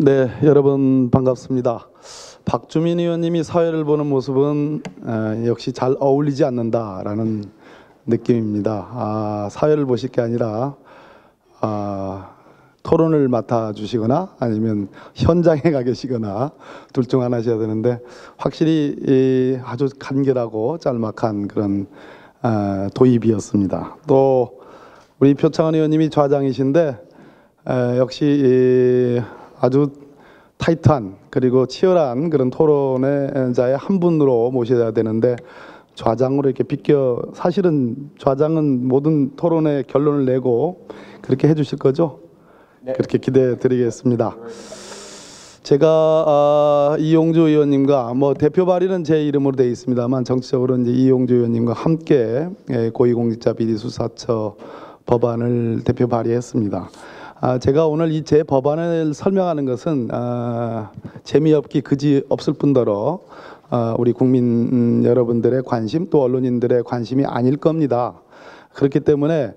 네, 여러분 반갑습니다. 박주민 의원님이 사회를 보는 모습은 역시 잘 어울리지 않는다라는 느낌입니다. 사회를 보실 게 아니라 토론을 맡아주시거나 아니면 현장에 가 계시거나 둘 중 하나 하셔야 되는데, 확실히 아주 간결하고 짤막한 그런 도입이었습니다. 또 우리 표창원 의원님이 좌장이신데 역시 아주 타이트한 그리고 치열한 그런 토론의 자의 한 분으로 모셔야 되는데, 좌장으로 이렇게 비껴, 사실은 좌장은 모든 토론의 결론을 내고 그렇게 해주실 거죠? 네. 그렇게 기대해 드리겠습니다. 제가 이용주 의원님과 대표 발의는 제 이름으로 되어 있습니다만, 정치적으로 이제 이용주 의원님과 함께 고위공직자 비리 수사처 법안을 대표 발의했습니다. 제가 오늘 이 제 법안을 설명하는 것은 재미없기 그지 없을 뿐더러 우리 국민 여러분들의 관심, 또 언론인들의 관심이 아닐 겁니다. 그렇기 때문에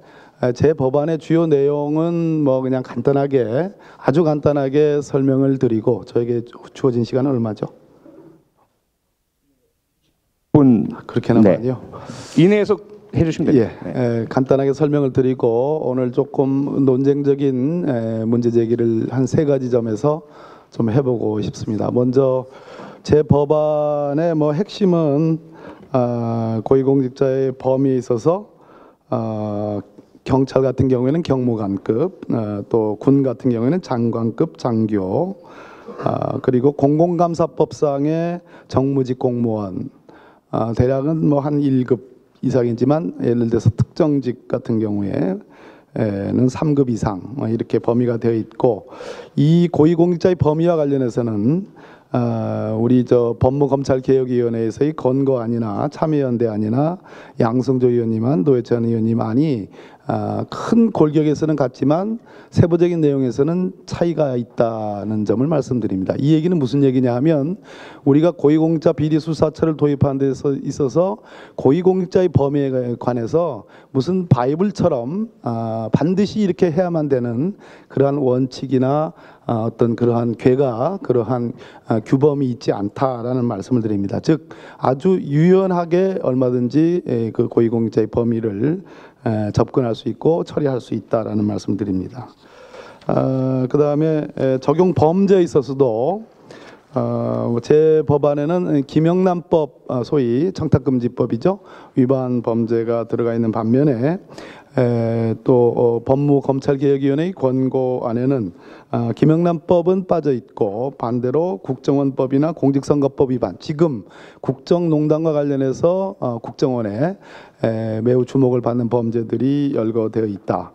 제 법안의 주요 내용은 그냥 간단하게, 아주 간단하게 설명을 드리고, 저에게 주어진 시간은 얼마죠? 그렇게나 많이요? 이내에서 해주시면 됩니다. 예, 간단하게 설명을 드리고, 오늘 조금 논쟁적인 문제 제기를 한 3가지 점에서 좀 해보고 싶습니다. 먼저 제 법안의 핵심은 고위공직자의 범위에 있어서 경찰 같은 경우에는 경무관급, 또 군 같은 경우에는 장관급 장교, 그리고 공공감사법상의 정무직 공무원, 대략은 한 1급 이상이지만, 예를 들어서 특정직 같은 경우에는 3급 이상 이렇게 범위가 되어 있고, 이 고위공직자의 범위와 관련해서는 우리 법무검찰개혁위원회에서의 건거안이나 참여연대안이나 양승조 의원님한 노회찬 의원님안이 큰 골격에서는 같지만 세부적인 내용에서는 차이가 있다는 점을 말씀드립니다. 이 얘기는 무슨 얘기냐 하면, 우리가 고위공직자 비리수사처를 도입하는 데 있어서 고위공직자의 범위에 관해서 무슨 바이블처럼 반드시 이렇게 해야만 되는 그러한 원칙이나 어떤 그러한 괴가, 그러한 규범이 있지 않다라는 말씀을 드립니다. 즉 아주 유연하게 얼마든지 그 고위공직자의 범위를 접근할 수 있고 처리할 수 있다라는 말씀드립니다. 그 다음에 적용 범죄에 있어서도 제 법안에는 김영란법, 소위 청탁금지법이죠, 위반 범죄가 들어가 있는 반면에 또 법무검찰개혁위원회의 권고안에는 김영란법은 빠져 있고, 반대로 국정원법이나 공직선거법 위반, 지금 국정농단과 관련해서 국정원에 매우 주목을 받는 범죄들이 열거되어 있다.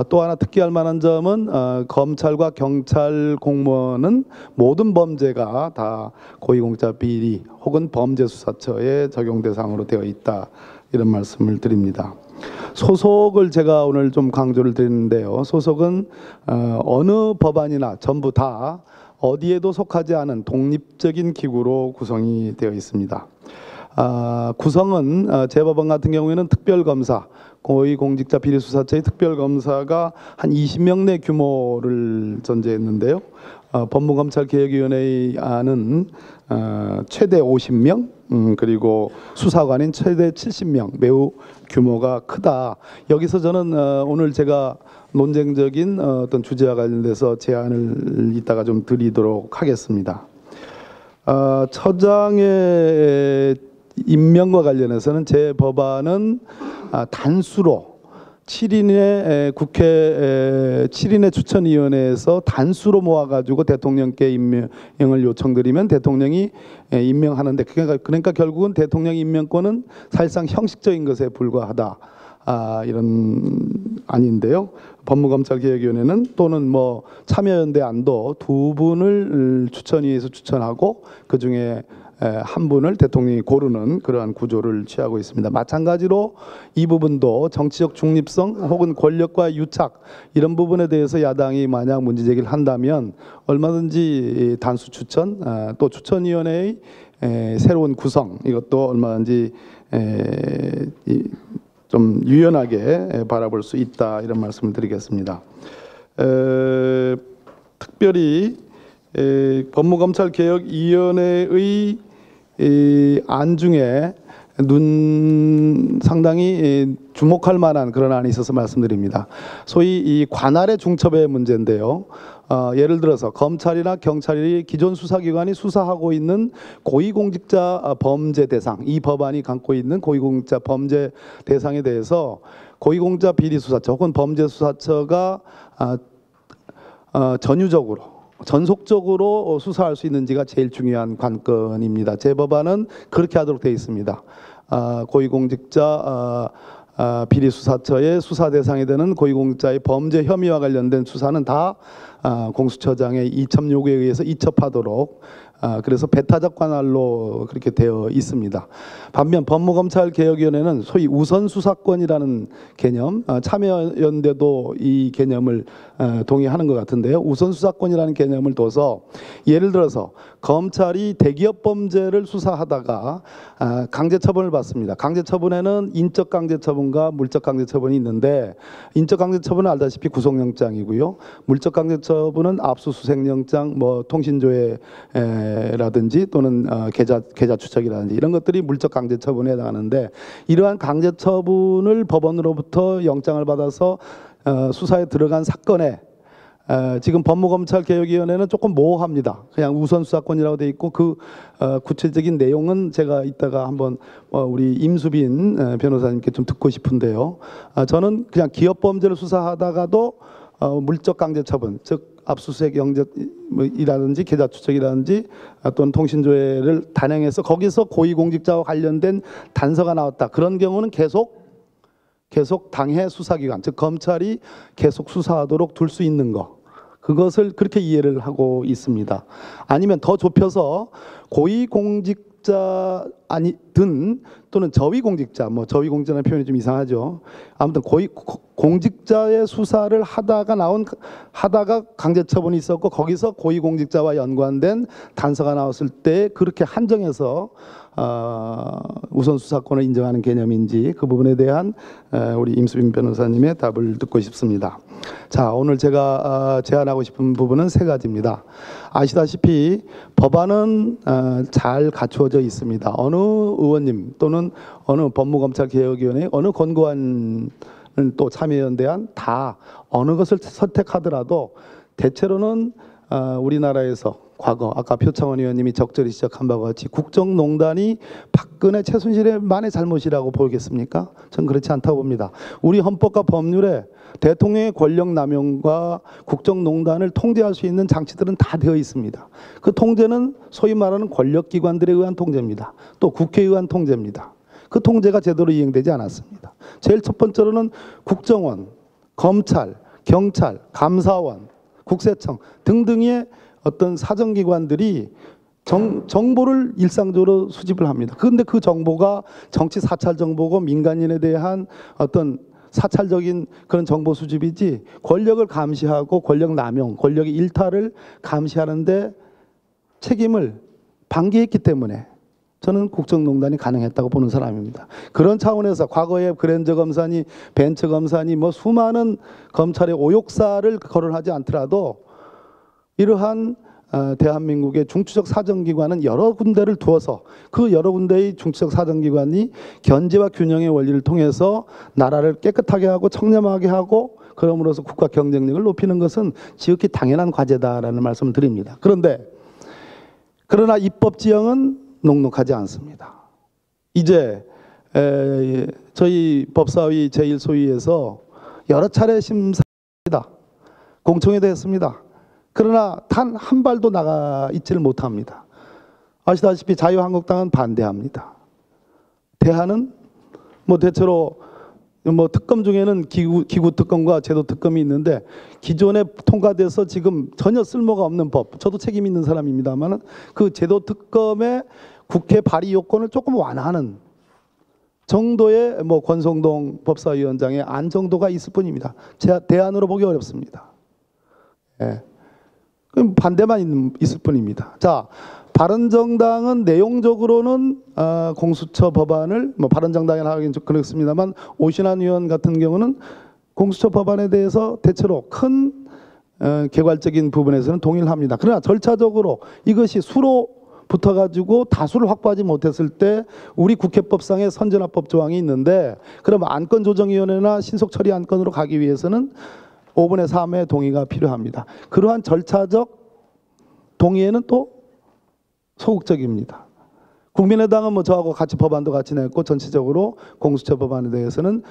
또 하나 특기할 만한 점은 검찰과 경찰 공무원은 모든 범죄가 다 고위공직자 비리 혹은 범죄수사처의 적용 대상으로 되어 있다, 이런 말씀을 드립니다. 소속을 제가 오늘 좀 강조를 드리는데요, 소속은 어느 법안이나 전부 다 어디에도 속하지 않은 독립적인 기구로 구성이 되어 있습니다. 구성은 제 법안 같은 경우에는 특별검사, 고위공직자 비리수사처의 특별검사가 한 20명 내 규모를 전제했는데요, 법무검찰개혁위원회의 안은 최대 50명, 그리고 수사관인 최대 70명, 매우 규모가 크다. 여기서 저는 오늘 제가 논쟁적인 어떤 주제와 관련돼서 제안을 이따가 좀 드리도록 하겠습니다. 처장의 임명과 관련해서는 제 법안은 단수로 7인의 국회 7인의 추천위원회에서 단수로 모아가지고 대통령께 임명을 요청드리면 대통령이 임명하는데, 그러니까 결국은 대통령 임명권은 사실상 형식적인 것에 불과하다, 이런 안인데요, 법무검찰개혁위원회는 또는 참여연대 안도 2분을 추천위에서 추천하고 그 중에 한 분을 대통령이 고르는 그러한 구조를 취하고 있습니다. 마찬가지로 이 부분도 정치적 중립성 혹은 권력과 유착, 이런 부분에 대해서 야당이 만약 문제 제기를 한다면 얼마든지 단수 추천, 또 추천위원회의 새로운 구성, 이것도 얼마든지 좀 유연하게 바라볼 수 있다, 이런 말씀을 드리겠습니다. 특별히 법무검찰개혁위원회의 안 중에 상당히 주목할 만한 그런 안이 있어서 말씀드립니다. 소위 이 관할의 중첩의 문제인데요. 예를 들어서 검찰이나 경찰이 기존 수사기관이 수사하고 있는 고위공직자 범죄 대상, 이 법안이 감고 있는 고위공직자 범죄 대상에 대해서 고위공직자 비리수사처 혹은 범죄수사처가 전속적으로 수사할 수 있는지가 제일 중요한 관건입니다. 제 법안은 그렇게 하도록 되어 있습니다. 고위공직자 비리수사처의 수사 대상이 되는 고위공직자의 범죄 혐의와 관련된 수사는 다 공수처장의 이첩 요구에 의해서 이첩하도록 그래서 배타적 관할로 그렇게 되어 있습니다. 반면 법무검찰개혁위원회는 소위 우선수사권이라는 개념, 참여연대도 이 개념을 동의하는 것 같은데요. 우선수사권이라는 개념을 둬서 예를 들어서 검찰이 대기업 범죄를 수사하다가 강제처분을 받습니다. 강제처분에는 인적강제처분과 물적강제처분이 있는데 인적강제처분은 알다시피 구속영장이고요. 물적강제처분은 압수수색영장, 통신조회라든지 또는 계좌 추적이라든지 이런 것들이 물적 강제처분에 해당하는데 이러한 강제처분을 법원으로부터 영장을 받아서 수사에 들어간 사건에 지금 법무검찰개혁위원회는 조금 모호합니다. 그냥 우선수사권이라고 돼 있고 그 구체적인 내용은 제가 이따가 한번 우리 임수빈 변호사님께 좀 듣고 싶은데요. 저는 그냥 기업범죄를 수사하다가도 물적 강제처분, 즉 압수수색 영장이라든지 계좌 추적이라든지 또는 통신조회를 단행해서 거기서 고위공직자와 관련된 단서가 나왔다. 그런 경우는 계속 당해 수사기관, 즉 검찰이 계속 수사하도록 둘 수 있는 거. 그것을 그렇게 이해를 하고 있습니다. 아니면 더 좁혀서 고위공직자 아니든 또는 저위공직자, 저위공직자라는 표현이 좀 이상하죠. 아무튼 공직자의 수사를 하다가 강제처분이 있었고 거기서 고위공직자와 연관된 단서가 나왔을 때 그렇게 한정해서 우선 수사권을 인정하는 개념인지 그 부분에 대한 우리 임수빈 변호사님의 답을 듣고 싶습니다. 자, 오늘 제가 제안하고 싶은 부분은 세 가지입니다. 아시다시피 법안은 잘 갖추어져 있습니다. 어느 의원님 또는 어느 법무검찰개혁위원회 어느 권고안은 또 참여연대안 다 어느 것을 선택하더라도 대체로는 우리나라에서 과거 아까 표창원 의원님이 적절히 지적한 바와 같이 국정농단이 박근혜 최순실의만의 잘못이라고 보겠습니까? 전 그렇지 않다고 봅니다. 우리 헌법과 법률에 대통령의 권력 남용과 국정농단을 통제할 수 있는 장치들은 다 되어 있습니다. 그 통제는 소위 말하는 권력기관들에 의한 통제입니다. 또 국회에 의한 통제입니다. 그 통제가 제대로 이행되지 않았습니다. 제일 첫 번째로는 국정원, 검찰, 경찰, 감사원, 국세청 등등의 어떤 사정기관들이 정보를 일상적으로 수집을 합니다. 그런데 그 정보가 정치 사찰 정보고 민간인에 대한 어떤 사찰적인 그런 정보 수집이지 권력을 감시하고 권력 남용, 권력의 일탈을 감시하는데 책임을 방기했기 때문에 저는 국정농단이 가능했다고 보는 사람입니다. 그런 차원에서 과거에 그랜저 검사니 벤처 검사니 수많은 검찰의 오욕사를 거론하지 않더라도 이러한 대한민국의 중추적 사정기관은 여러 군데를 두어서 그 여러 군데의 중추적 사정기관이 견제와 균형의 원리를 통해서 나라를 깨끗하게 하고 청렴하게 하고 그럼으로써 국가 경쟁력을 높이는 것은 지극히 당연한 과제다라는 말씀을 드립니다. 그러나 입법 지형은 녹록하지 않습니다. 이제 저희 법사위 제1소위에서 여러 차례 심사합니다. 공청회도 했습니다. 그러나 단 한 발도 나가 있지를 못합니다. 아시다시피 자유한국당은 반대합니다. 대안은 대체로 특검 중에는 기구 특검과 제도 특검이 있는데 기존에 통과돼서 지금 전혀 쓸모가 없는 법, 저도 책임 있는 사람입니다만 그 제도 특검의 국회 발의 요건을 조금 완화하는 정도의 권성동 법사위원장의 안 정도가 있을 뿐입니다. 대안으로 보기 어렵습니다. 예. 반대만 있을 뿐입니다. 자, 바른정당은 내용적으로는 공수처 법안을 바른정당이라 하긴 좀 그렇습니다만 오신환 의원 같은 경우는 공수처 법안에 대해서 대체로 큰 개괄적인 부분에서는 동의를 합니다. 그러나 절차적으로 이것이 수로 붙어가지고 다수를 확보하지 못했을 때 우리 국회법상의 선전화법 조항이 있는데, 그럼 안건조정위원회나 신속처리 안건으로 가기 위해서는 5분의 3의 동의가 필요합니다. 그러한 절차적 동의에는 또 소극적입니다. 국민의당은 뭐 저하고 같이 법안도 같이 냈고 전체적으로 공수처 법안에 대해서는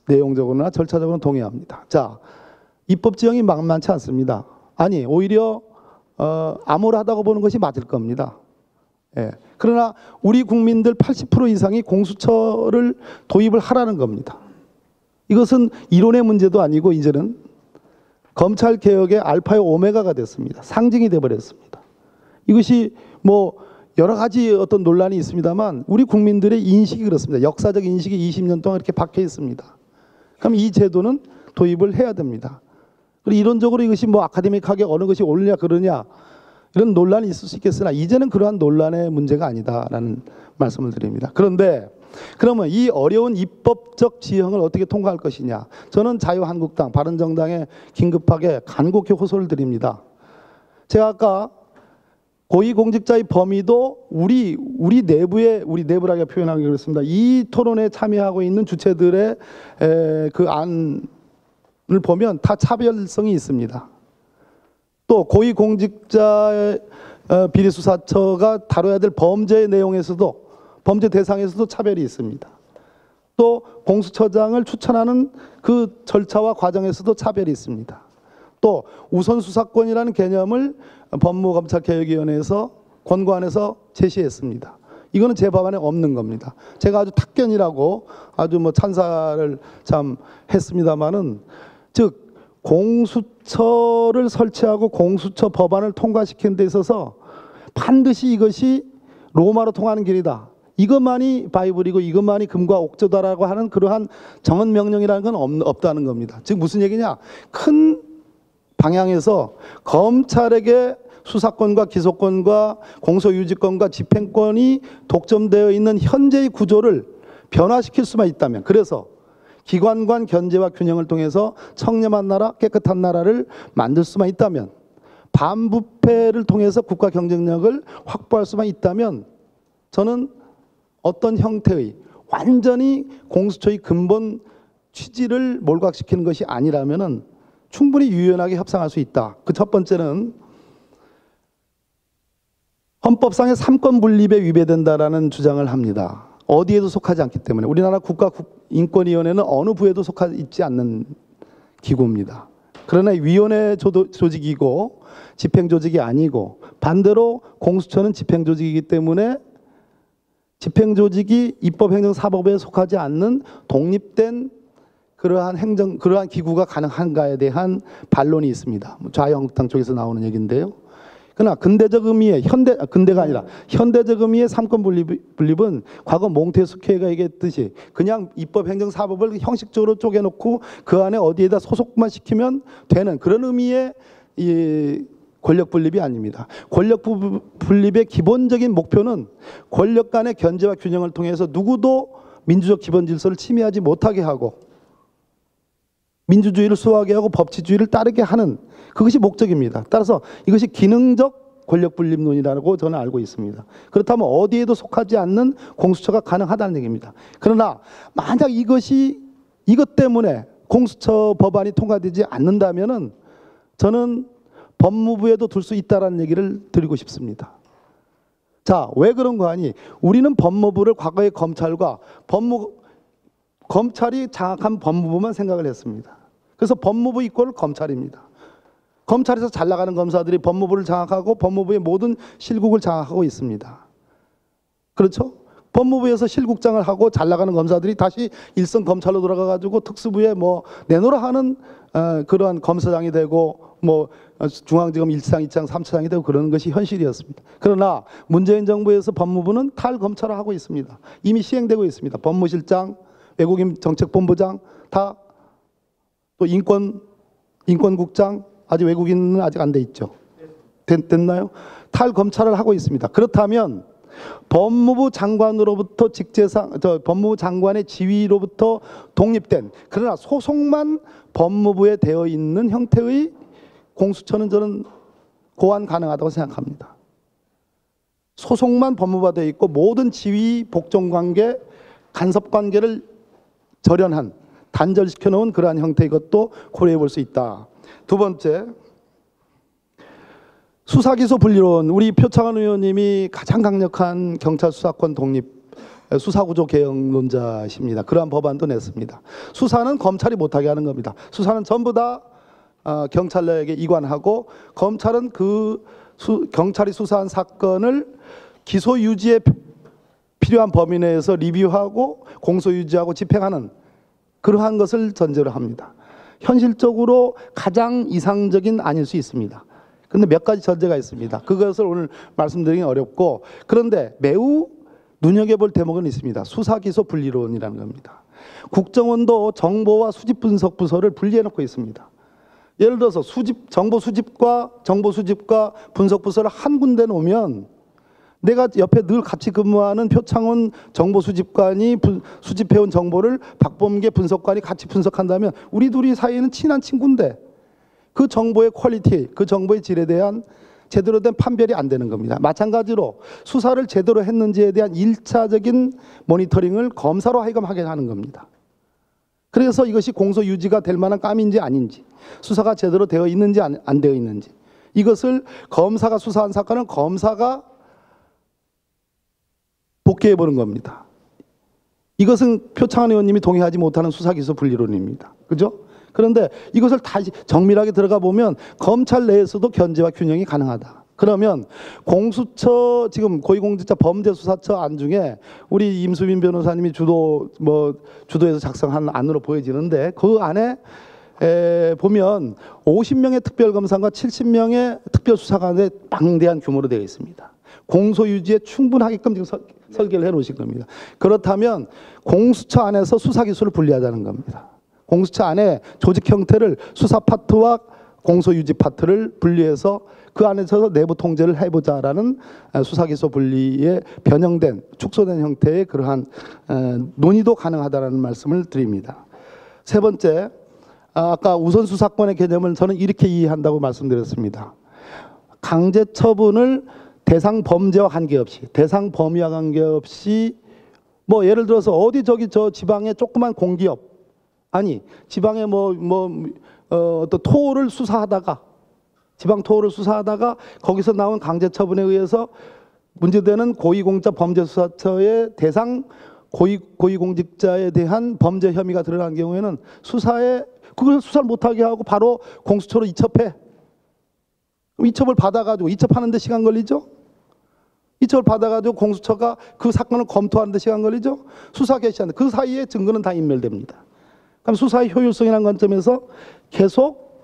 내용적으로나 절차적으로는 동의합니다. 자, 입법 지형이 만만치 않습니다. 아니, 오히려 암울하다고 보는 것이 맞을 겁니다. 예. 그러나 우리 국민들 80% 이상이 공수처를 도입을 하라는 겁니다. 이것은 이론의 문제도 아니고 이제는 검찰 개혁의 알파의 오메가가 됐습니다. 상징이 되어버렸습니다. 이것이 뭐 여러 가지 어떤 논란이 있습니다만 우리 국민들의 인식이 그렇습니다. 역사적 인식이 20년 동안 이렇게 박혀 있습니다. 그럼 이 제도는 도입을 해야 됩니다. 그리고 이론적으로 이것이 뭐 아카데믹하게 어느 것이 옳으냐 그러냐 이런 논란이 있을 수 있겠으나 이제는 그러한 논란의 문제가 아니다라는 말씀을 드립니다. 그런데 그러면 이 어려운 입법적 지형을 어떻게 통과할 것이냐. 저는 자유한국당, 바른정당에 긴급하게 간곡히 호소를 드립니다. 제가 아까 고위공직자의 범위도 우리 내부라고 표현하기 그렇습니다. 이 토론에 참여하고 있는 주체들의 그 안을 보면 다 차별성이 있습니다. 또 고위공직자의 비리수사처가 다뤄야 될 범죄 내용에서도 범죄 대상에서도 차별이 있습니다. 또 공수처장을 추천하는 그 절차와 과정에서도 차별이 있습니다. 또 우선수사권이라는 개념을 법무검찰개혁위원회에서 권고안에서 제시했습니다. 이거는 제 법안에 없는 겁니다. 제가 아주 탁견이라고 아주 뭐 찬사를 참 했습니다마는, 즉 공수처를 설치하고 공수처 법안을 통과시키는 데 있어서 반드시 이것이 로마로 통하는 길이다. 이것만이 바이블이고 이것만이 금과 옥조다라고 하는 그러한 정언 명령이라는 건 없다는 겁니다. 즉 무슨 얘기냐? 큰 방향에서 검찰에게 수사권과 기소권과 공소유지권과 집행권이 독점되어 있는 현재의 구조를 변화시킬 수만 있다면, 그래서 기관 간 견제와 균형을 통해서 청렴한 나라, 깨끗한 나라를 만들 수만 있다면, 반부패를 통해서 국가 경쟁력을 확보할 수만 있다면, 저는 어떤 형태의 완전히 공수처의 근본 취지를 몰각시키는 것이 아니라면은 충분히 유연하게 협상할 수 있다. 그 첫 번째는 헌법상의 삼권 분립에 위배된다라는 주장을 합니다. 어디에도 속하지 않기 때문에. 우리나라 국가인권위원회는 어느 부에도 속하지 있지 않는 기구입니다. 그러나 위원회 조직이고 집행조직이 아니고, 반대로 공수처는 집행조직이기 때문에 집행조직이 입법행정사법에 속하지 않는 독립된 그러한 기구가 가능한가에 대한 반론이 있습니다. 자유한국당 쪽에서 나오는 얘기인데요. 그러나 근대적 의미의 현대적 의미의 삼권 분립은 과거 몽테스키에가 얘기했듯이 그냥 입법행정사법을 형식적으로 쪼개놓고 그 안에 어디에다 소속만 시키면 되는 그런 의미의 이 권력 분립이 아닙니다. 권력 분립의 기본적인 목표는 권력 간의 견제와 균형을 통해서 누구도 민주적 기본 질서를 침해하지 못하게 하고 민주주의를 수호하게 하고 법치주의를 따르게 하는, 그것이 목적입니다. 따라서 이것이 기능적 권력 분립론이라고 저는 알고 있습니다. 그렇다면 어디에도 속하지 않는 공수처가 가능하다는 얘기입니다. 그러나 만약 이것 때문에 공수처 법안이 통과되지 않는다면은 저는 법무부에도 둘 수 있다라는 얘기를 드리고 싶습니다. 자, 왜 그런 거 아니? 우리는 법무부를 과거의 검찰과 검찰이 장악한 법무부만 생각을 했습니다. 그래서 법무부 이꼴 검찰입니다. 검찰에서 잘 나가는 검사들이 법무부를 장악하고 법무부의 모든 실국을 장악하고 있습니다. 그렇죠? 법무부에서 실국장을 하고 잘 나가는 검사들이 다시 일선 검찰로 돌아가가지고 특수부에 뭐 내놓으라 하는 그러한 검사장이 되고 뭐 중앙지검 1차장, 2차장, 3차장이 되고 그러는 것이 현실이었습니다. 그러나 문재인 정부에서 법무부는 탈검찰화하고 있습니다. 이미 시행되고 있습니다. 법무실장, 외국인 정책본부장 다, 또 인권국장, 아직 외국인은 아직 안 돼 있죠. 됐나요? 탈검찰을 하고 있습니다. 그렇다면 법무부 장관으로부터 법무부 장관의 지위로부터 독립된, 그러나 소속만 법무부에 되어 있는 형태의 공수처는 저는 고안 가능하다고 생각합니다. 소속만 법무부가 되어 있고 모든 지위 복종관계, 간섭관계를 절연한, 단절시켜 놓은 그러한 형태, 이것도 고려해 볼 수 있다. 두 번째, 수사기소 분리론. 우리 표창원 의원님이 가장 강력한 경찰 수사권 독립, 수사구조 개혁론자십니다. 그러한 법안도 냈습니다. 수사는 검찰이 못하게 하는 겁니다. 수사는 전부 다 경찰에게 이관하고, 검찰은 경찰이 수사한 사건을 기소 유지에 필요한 범위 내에서 리뷰하고 공소 유지하고 집행하는 그러한 것을 전제로 합니다. 현실적으로 가장 이상적인 아닐 수 있습니다. 그런데 몇 가지 전제가 있습니다. 그것을 오늘 말씀드리기 어렵고, 그런데 매우 눈여겨볼 대목은 있습니다. 수사기소 분리론이라는 겁니다. 국정원도 정보와 수집 분석 부서를 분리해놓고 있습니다. 예를 들어서 정보 수집과 분석 부서를 한 군데 놓으면, 내가 옆에 늘 같이 근무하는 표창원 정보 수집관이 수집해온 정보를 박범계 분석관이 같이 분석한다면 우리 둘이 사이에는 친한 친구인데 그 정보의 퀄리티, 그 정보의 질에 대한 제대로 된 판별이 안 되는 겁니다. 마찬가지로 수사를 제대로 했는지에 대한 1차적인 모니터링을 검사로 하여금 하게 하는 겁니다. 그래서 이것이 공소 유지가 될 만한 감인지 아닌지, 수사가 제대로 되어 있는지 안 되어 있는지, 이것을 검사가 수사한 사건은 검사가 복귀해 보는 겁니다. 이것은 표창원 의원님이 동의하지 못하는 수사기소 분리론입니다. 그죠? 그런데 이것을 다시 정밀하게 들어가 보면 검찰 내에서도 견제와 균형이 가능하다. 그러면 공수처, 지금 고위공직자 범죄수사처 안 중에 우리 임수민 변호사님이 주도해서 작성한 안으로 보여지는데, 그 안에 보면 50명의 특별검사과 70명의 특별수사관의 방대한 규모로 되어 있습니다. 공소유지에 충분하게끔 지금 설계를 해 놓으신 겁니다. 그렇다면 공수처 안에서 수사기소를 분리하자는 겁니다. 공수처 안에 조직 형태를 수사 파트와 공소유지 파트를 분리해서 그 안에서 내부 통제를 해보자라는 수사기소 분리에 변형된, 축소된 형태의 그러한 논의도 가능하다는 말씀을 드립니다. 세 번째, 아까 우선수사권의 개념을 저는 이렇게 이해한다고 말씀드렸습니다. 강제 처분을 대상 범죄와 관계없이, 대상 범위와 관계없이, 예를 들어서 저 지방의 조그만 공기업, 아니 지방의 또 토를 수사하다가, 지방 토를 수사하다가 거기서 나온 강제 처분에 의해서 문제되는 고위공직자 범죄수사처의 대상 고위공직자에 대한 범죄 혐의가 드러난 경우에는 그걸 수사를 못하게 하고 바로 공수처로 이첩해. 그럼 이첩을 받아가지고, 이첩하는데 시간 걸리죠? 이첩을 받아가지고 공수처가 그 사건을 검토하는데 시간 걸리죠? 수사 개시하는데 그 사이에 증거는 다 인멸됩니다. 그럼 수사의 효율성이라는 관점에서 계속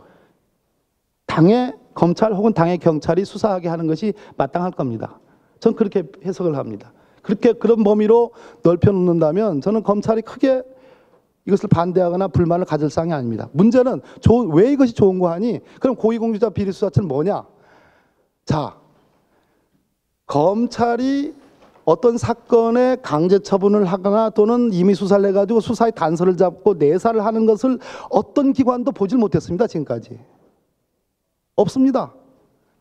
당의 검찰 혹은 당의 경찰이 수사하게 하는 것이 마땅할 겁니다. 저는 그렇게 해석을 합니다. 그런 범위로 넓혀놓는다면 저는 검찰이 크게 이것을 반대하거나 불만을 가질 사항이 아닙니다. 문제는 왜 이것이 좋은 거 하니? 그럼 고위공직자 비리수사처는 뭐냐? 자, 검찰이 어떤 사건에 강제 처분을 하거나 또는 임의 수사를 해가지고 수사의 단서를 잡고 내사를 하는 것을 어떤 기관도 보질 못했습니다. 지금까지. 없습니다.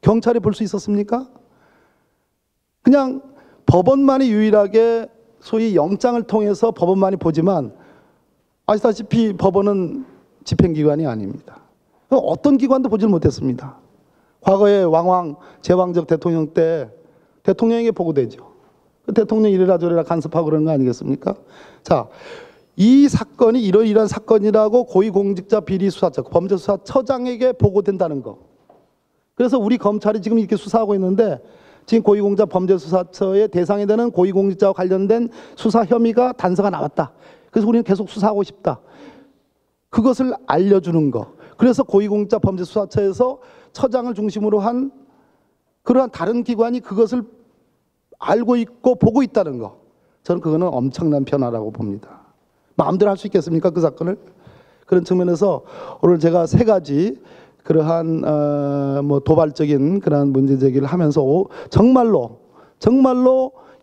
경찰이 볼 수 있었습니까? 그냥 법원만이 유일하게 소위 영장을 통해서 법원만이 보지만, 아시다시피 법원은 집행기관이 아닙니다. 어떤 기관도 보질 못했습니다. 과거에 제왕적 대통령 때 대통령에게 보고되죠. 대통령이 이래라 저래라 간섭하고 그러는 거 아니겠습니까? 자, 이 사건이 이러이러한 사건이라고 고위공직자 비리수사처, 범죄수사처장에게 보고된다는 거. 그래서 우리 검찰이 지금 이렇게 수사하고 있는데, 지금 고위공직자 범죄수사처의 대상이 되는 고위공직자와 관련된 수사 혐의가 단서가 나왔다. 그래서 우리는 계속 수사하고 싶다. 그것을 알려주는 거. 그래서 고위공직자 범죄수사처에서 처장을 중심으로 한 그러한 다른 기관이 그것을 알고 있고 보고 있다는 거. 저는 그거는 엄청난 변화라고 봅니다. 마음대로 할 수 있겠습니까? 그 사건을? 그런 측면에서 오늘 제가 세 가지 그러한 도발적인 그러한 문제 제기를 하면서 정말로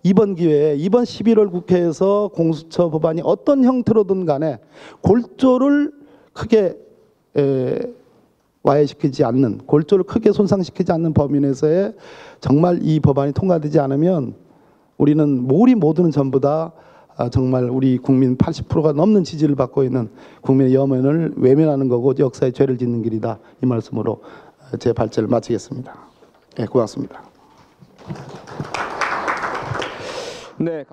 이번 기회에, 이번 11월 국회에서 공수처 법안이 어떤 형태로든 간에 골조를 크게 와해시키지 않는, 골조를 크게 손상시키지 않는 범위 내에서의 정말 이 법안이 통과되지 않으면 우리는 우리 모두는 전부 다 정말 우리 국민 80%가 넘는 지지를 받고 있는 국민의 염원을 외면하는 거고 역사의 죄를 짓는 길이다. 이 말씀으로 제 발제를 마치겠습니다. 네, 고맙습니다. 네.